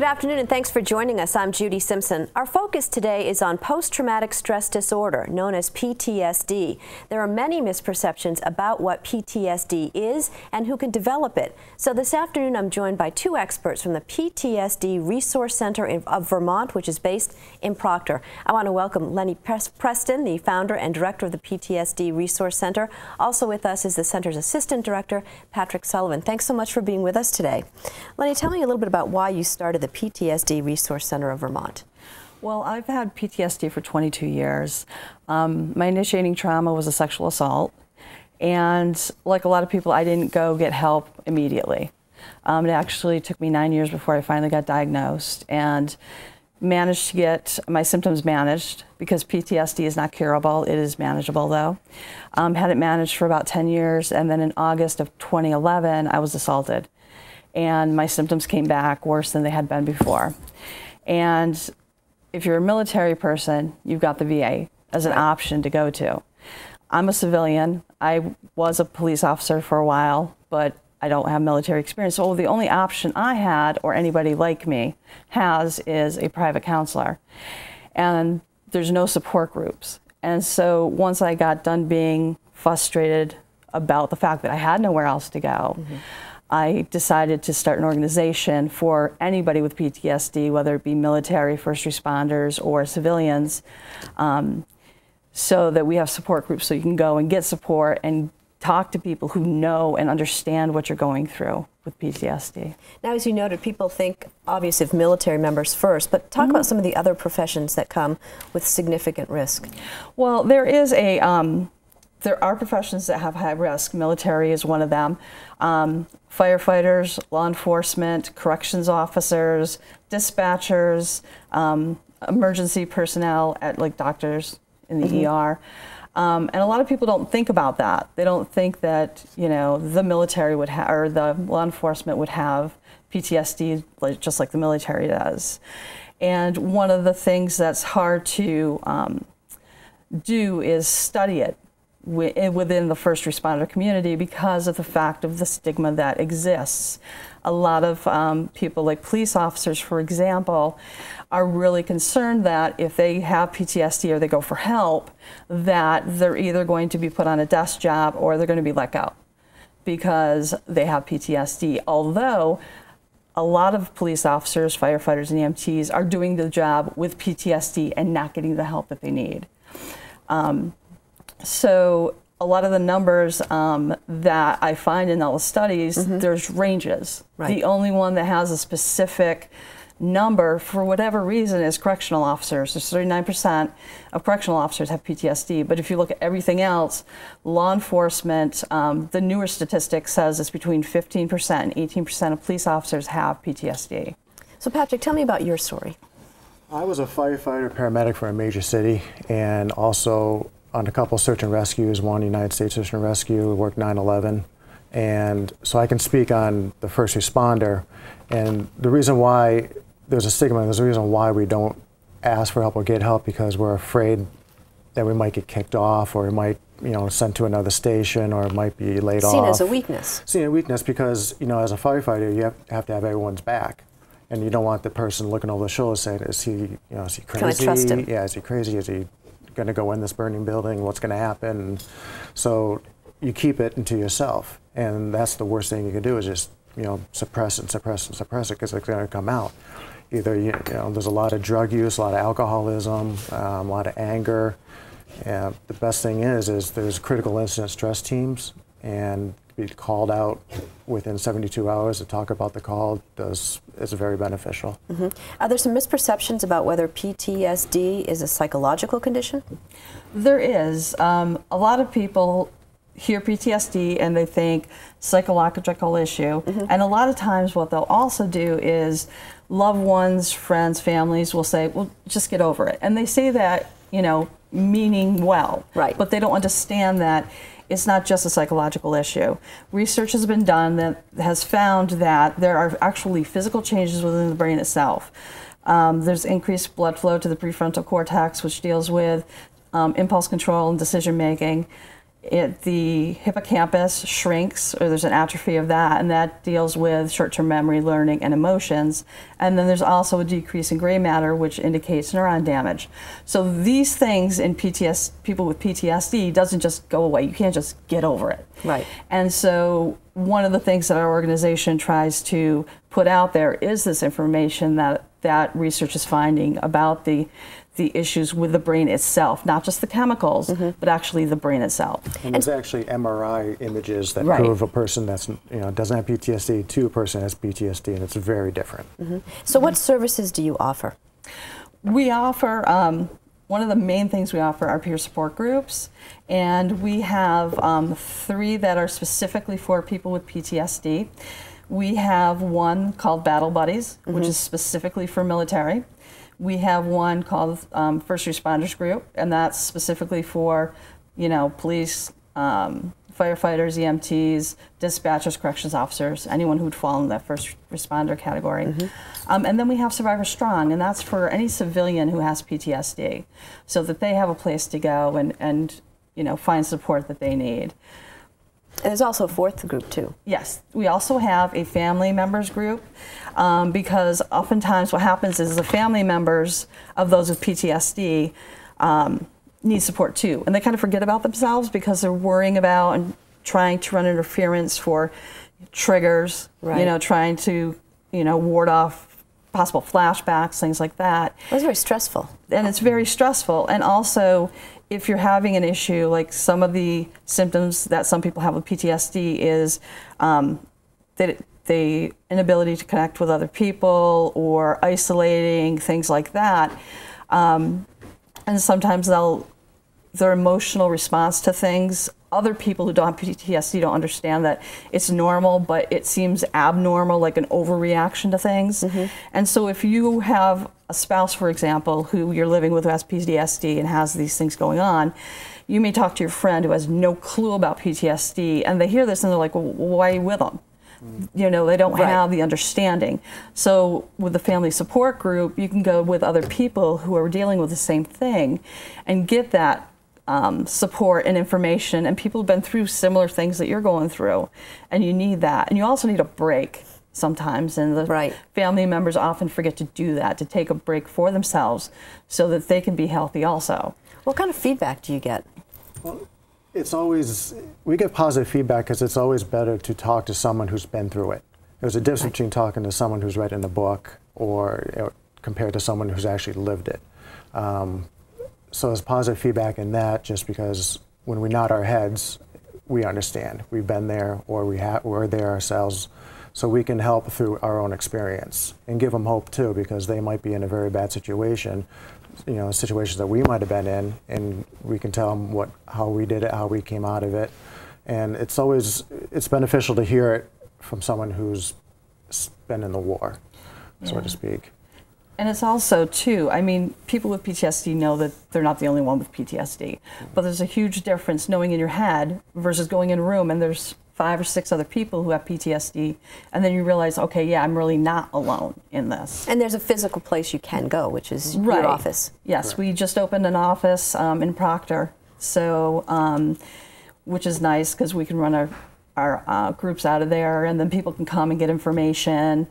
Good afternoon and thanks for joining us. I'm Judy Simpson. Our focus today is on post-traumatic stress disorder, known as PTSD. There are many misperceptions about what PTSD is and who can develop it. So this afternoon I'm joined by two experts from the PTSD Resource Center of Vermont, which is based in Proctor. I want to welcome Lenny Preston, the founder and director of the PTSD Resource Center. Also with us is the center's assistant director, Patrick Sullivan. Thanks so much for being with us today. Lenny, tell me a little bit about why you started the PTSD Resource Center of Vermont. Well, I've had PTSD for 22 years. My initiating trauma was a sexual assault, and like a lot of people, I didn't go get help immediately. It actually took me 9 years before I finally got diagnosed and managed to get my symptoms managed, because PTSD is not curable. It is manageable, though. Had it managed for about 10 years, and then in August of 2011, I was assaulted. And my symptoms came back worse than they had been before. And if you're a military person, you've got the VA as an option to go to. I'm a civilian. I was a police officer for a while, but I don't have military experience. So the only option I had, or anybody like me has, is a private counselor. And there's no support groups. And so once I got done being frustrated about the fact that I had nowhere else to go, I decided to start an organization for anybody with PTSD, whether it be military, first responders, or civilians, so that we have support groups so you can go and get support and talk to people who know and understand what you're going through with PTSD. Now, as you noted, people think obviously of military members first, but talk about some of the other professions that come with significant risk. Well, there are professions that have high risk. Military is one of them. Firefighters, law enforcement, corrections officers, dispatchers, emergency personnel like doctors in the ER. And a lot of people don't think about that. They don't think that, you know, the military would have, or the law enforcement would have PTSD just like the military does. And one of the things that's hard to do is study it within the first responder community because of the fact of the stigma that exists. A lot of people, like police officers, for example, are really concerned that if they have PTSD or they go for help, that they're either going to be put on a desk job or they're going to be let go because they have PTSD. Although a lot of police officers, firefighters, and EMTs are doing the job with PTSD and not getting the help that they need. So a lot of the numbers that I find in all the studies, there's ranges. Right. The only one that has a specific number, for whatever reason, is correctional officers. There's 39% of correctional officers have PTSD. But if you look at everything else, law enforcement, the newer statistic says it's between 15% and 18% of police officers have PTSD. So Patrick, tell me about your story. I was a firefighter, paramedic for a major city, and also on a couple search and rescues, one United States Search and Rescue, worked 9/11. And so I can speak on the first responder. And the reason why there's a stigma, there's a reason why we don't ask for help or get help, because we're afraid that we might get kicked off, or we might, you know, sent to another station, or it might be laid off. Seen as a weakness. Seen as a weakness because, you know, as a firefighter, you have to have everyone's back. And you don't want the person looking over the shoulder saying, is he, you know, is he crazy? Can I trust him? Yeah, is he crazy? Is he going to go in this burning building? What's going to happen? So you keep it into yourself, and that's the worst thing you can do, is just, you know, suppress it, because it's going to come out. Either you know, there's a lot of drug use, a lot of alcoholism, a lot of anger. And the best thing is there's critical incident stress teams, and be called out within 72 hours to talk about the call is very beneficial. Are there some misperceptions about whether PTSD is a psychological condition? There is. A lot of people hear PTSD and they think psychological issue. And a lot of times what they'll also do is loved ones, friends, families will say, well, just get over it. And they say that, you know, meaning well. Right. But they don't understand that it's not just a psychological issue. Research has been done that has found that there are actually physical changes within the brain itself. There's increased blood flow to the prefrontal cortex, which deals with impulse control and decision making. the hippocampus shrinks, or there's an atrophy of that, and that deals with short-term memory, learning, and emotions. And then there's also a decrease in gray matter, which indicates neuron damage. So these things in people with PTSD doesn't just go away. You can't just get over it. Right. And so one of the things that our organization tries to put out there is this information that research is finding about the issues with the brain itself, not just the chemicals, but actually the brain itself. And there's actually MRI images that Right. prove a person that's doesn't have PTSD to a person that has PTSD, and it's very different. So what services do you offer? We offer, one of the main things we offer are peer support groups, and we have 3 that are specifically for people with PTSD. We have one called Battle Buddies, which is specifically for military. We have one called First Responders Group, and that's specifically for, police, firefighters, EMTs, dispatchers, corrections officers, anyone who would fall in that first responder category. And then we have Survivor Strong, and that's for any civilian who has PTSD, so that they have a place to go and find support that they need. And there's also a 4th group too. Yes, we also have a family members group, because oftentimes what happens is the family members of those with PTSD need support too, and they kind of forget about themselves because they're worrying about and trying to run interference for triggers, Right. Trying to ward off possible flashbacks, things like that. That's very stressful. And it's very stressful. And also, if you're having an issue, like some of the symptoms that some people have with PTSD is the inability to connect with other people or isolating, things like that. And sometimes their emotional response to things, other people who don't have PTSD don't understand that it's normal, but it seems abnormal, like an overreaction to things. And so if you have a spouse, for example, who you're living with who has PTSD and has these things going on, you may talk to your friend who has no clue about PTSD, and they hear this and they're like, well, why are you with them? They don't Right. have the understanding. So with the family support group, you can go with other people who are dealing with the same thing and get that support and information, and people have been through similar things that you're going through, and you need that. And you also need a break sometimes, and the Right. family members often forget to do that, to take a break for themselves so that they can be healthy also. What kind of feedback do you get? Well, we get positive feedback because it's always better to talk to someone who's been through it. There's a difference between talking to someone who's read in a book or compared to someone who's actually lived it. So there's positive feedback in that, just because when we nod our heads, we understand. We've been there, or we're there ourselves, so we can help through our own experience and give them hope too, because they might be in a very bad situation, situations that we might have been in, and we can tell them how we did it, how we came out of it, and it's beneficial to hear it from someone who's been in the war, so to speak. And it's also, too, people with PTSD know that they're not the only one with PTSD. But there's a huge difference knowing in your head versus going in a room and there's 5 or 6 other people who have PTSD. And then you realize, okay, yeah, I'm really not alone in this. And there's a physical place you can go, which is Right. your office. Yes, Correct. we just opened an office in Proctor, so which is nice because we can run our groups out of there, and then people can come and get information.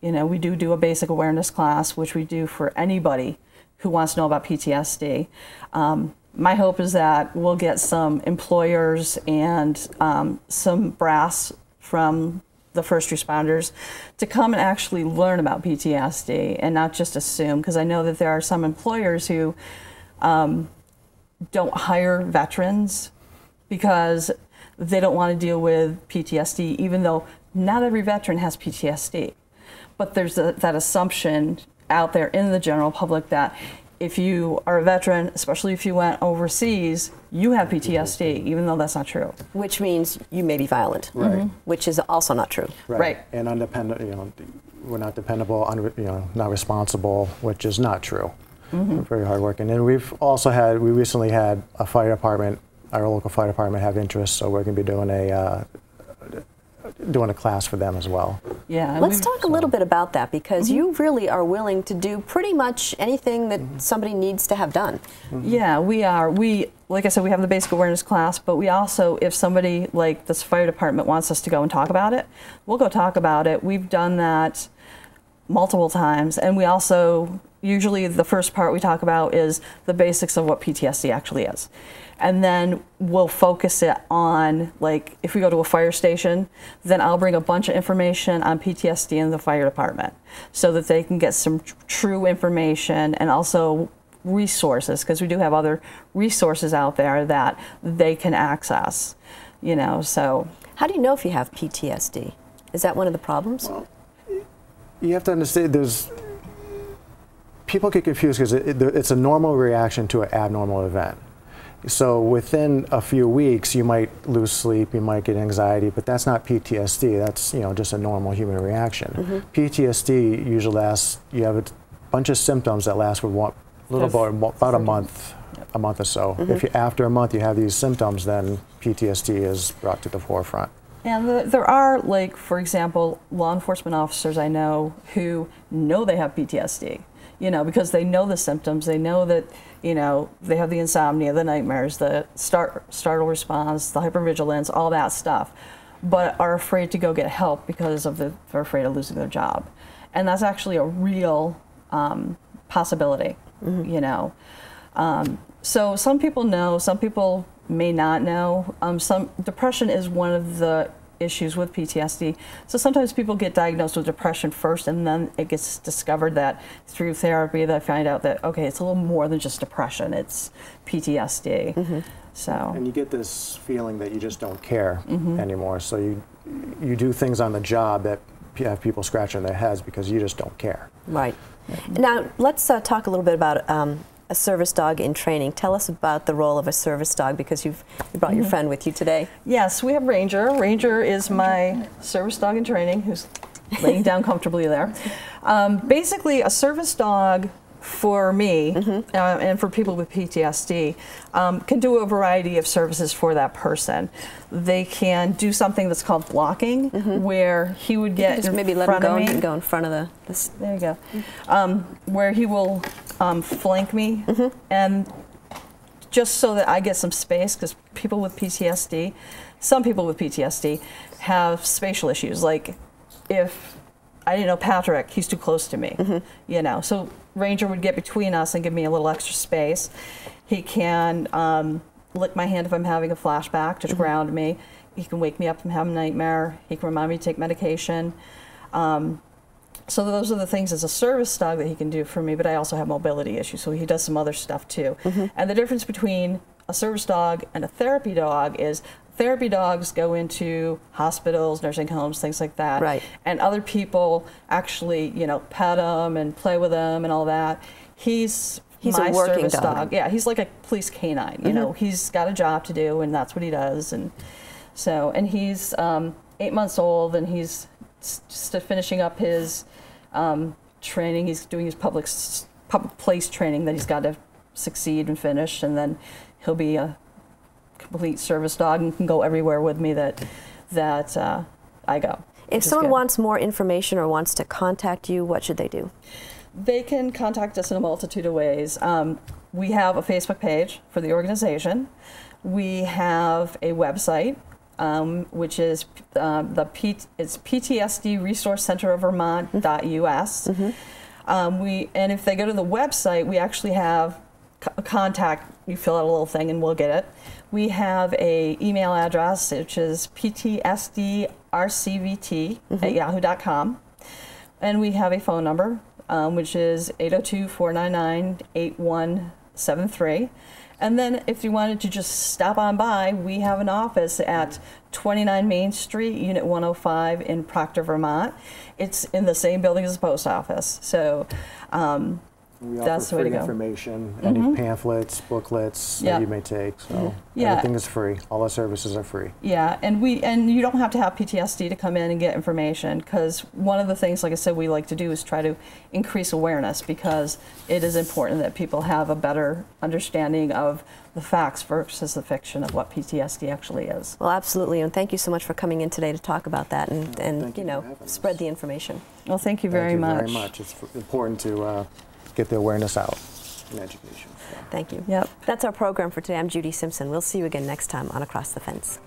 We do a basic awareness class, which we do for anybody who wants to know about PTSD. My hope is that we'll get some employers and some brass from the first responders to come and actually learn about PTSD and not just assume, because I know that there are some employers who don't hire veterans because they don't want to deal with PTSD, even though not every veteran has PTSD. But there's that assumption out there in the general public that if you are a veteran, especially if you went overseas, you have PTSD, even though that's not true. Which means you may be violent, Right. which is also not true. Right. And undependent, we're not dependable, not responsible, which is not true. We're very hardworking. And we recently had a fire department, our local fire department have interest, so we're going to be doing a class for them as well. Yeah. Let's talk a little bit about that, because you really are willing to do pretty much anything that somebody needs to have done. Yeah, we are. Like I said, we have the basic awareness class, but we also, if somebody like this fire department wants us to go and talk about it, we'll go talk about it. We've done that multiple times, and we also, usually the first part we talk about is the basics of what PTSD actually is. And then we'll focus it on, like, if we go to a fire station, then I'll bring a bunch of information on PTSD in the fire department so that they can get some true information, and also resources, because we do have other resources out there that they can access, you know, so. How do you know if you have PTSD? Is that one of the problems? Well, you have to understand, people get confused because it's a normal reaction to an abnormal event. So within a few weeks, you might lose sleep, you might get anxiety, but that's not PTSD. That's, you know, just a normal human reaction. PTSD usually lasts, you have a bunch of symptoms that last for about a month or so. If you, after a month you have these symptoms, then PTSD is brought to the forefront. And there are, like, for example, law enforcement officers I know who know they have PTSD, you know, because they know the symptoms, they know that, you know, they have the insomnia, the nightmares, the startle response, the hypervigilance, all that stuff, but are afraid to go get help because of they're afraid of losing their job. And that's actually a real possibility, you know. So some people know, some people may not know. Some depression is one of the issues with PTSD. So sometimes people get diagnosed with depression first, and then it gets discovered that through therapy they find out that, okay, it's a little more than just depression, it's PTSD. So. And you get this feeling that you just don't care anymore. So you do things on the job that have people scratching their heads because you just don't care. Right. Now let's talk a little bit about a service dog in training. Tell us about the role of a service dog, because you brought your friend with you today. Yes, we have Ranger. Ranger is my service dog in training, who's laying down comfortably there. Basically, a service dog for me and for people with PTSD can do a variety of services for that person. They can do something that's called blocking, where he would get just in maybe let front him go of me. and go in front of the. There you go. Where he will flank me, and just so that I get some space, because people with PTSD, some people with PTSD have spatial issues. Like, if I didn't know Patrick, he's too close to me, you know. So Ranger would get between us and give me a little extra space. He can lick my hand if I'm having a flashback, just ground me. He can wake me up from having a nightmare. He can remind me to take medication. So those are the things as a service dog that he can do for me, but I also have mobility issues, so he does some other stuff too. And the difference between a service dog and a therapy dog is therapy dogs go into hospitals, nursing homes, things like that. Right. And other people actually, you know, pet them and play with them and all that. He's my a working service dog. Yeah, he's like a police canine, you know. He's got a job to do, and that's what he does. And so, and he's 8 months old, and he's just finishing up his training. He's doing his public place training that he's got to succeed and finish, and then he'll be a complete service dog and can go everywhere with me that I go. If someone wants more information or wants to contact you, what should they do? They can contact us in a multitude of ways. We have a Facebook page for the organization. We have a website, which is it's PTSD Resource Center of Vermont.us. And if they go to the website, we actually have a contact. You fill out a little thing and we'll get it. We have a email address, which is ptsdrcvt@yahoo.com. And we have a phone number, which is 802-499-8173. And then if you wanted to just stop on by, we have an office at 29 Main Street, Unit 105 in Proctor, Vermont. It's in the same building as the post office. So We That's offer the way to free go. information, any pamphlets, booklets Yeah. that you may take. So Yeah. everything is free. All our services are free. Yeah, and you don't have to have PTSD to come in and get information, because one of the things, like I said, we like to do is try to increase awareness, because it is important that people have a better understanding of the facts versus the fiction of what PTSD actually is. Well, absolutely, and thank you so much for coming in today to talk about that and thank you you know, for having us. spread the information. Well, thank you very much. Thank you very much. It's important to get the awareness out in education. So. Thank you. Yep. That's our program for today. I'm Judy Simpson. We'll see you again next time on Across the Fence.